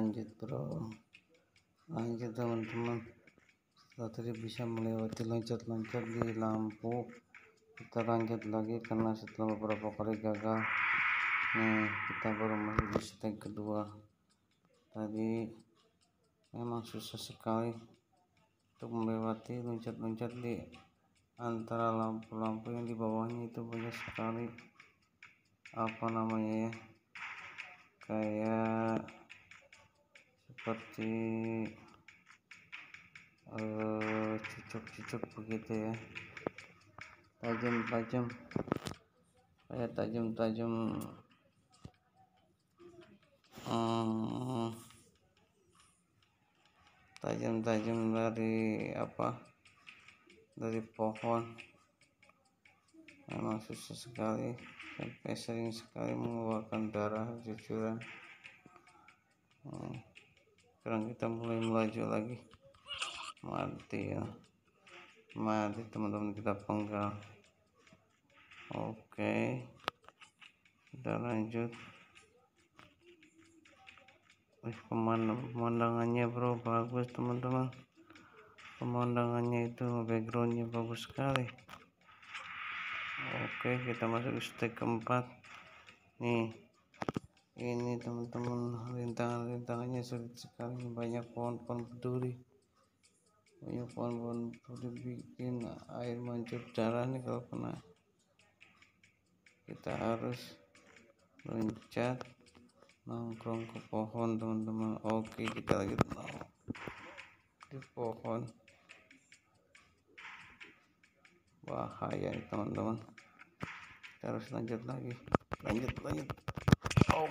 lanjut bro, lanjut teman-teman. Setelah tadi bisa melewati loncat-loncat di lampu, kita lanjut lagi karena setelah beberapa kali gagal nih kita baru masuk di stage kedua. Tadi memang susah sekali untuk melewati loncat-loncat di antara lampu-lampu yang di bawahnya, itu banyak sekali apa namanya ya, kayak seperti cucuk-cucuk begitu ya, tajam-tajam, kayak tajam-tajam tajam-tajam dari dari pohon. Memang susah sekali, sampai sering sekali mengeluarkan darah cucuran. Sekarang kita mulai melaju lagi, mati ya, mati teman-teman, kita penggal. Oke, kita lanjut. Pemandangannya bro bagus teman-teman, pemandangannya itu backgroundnya bagus sekali. Oke, kita masuk ke stage keempat nih. Ini teman-teman, rintangannya sulit sekali, banyak pohon-pohon berduri, bikin air mancur darah nih kalau kena. Kita harus loncat nongkrong ke pohon teman-teman. Oke, kita lagi di pohon, bahaya nih teman-teman. Kita harus lanjut lagi, lanjut. Oh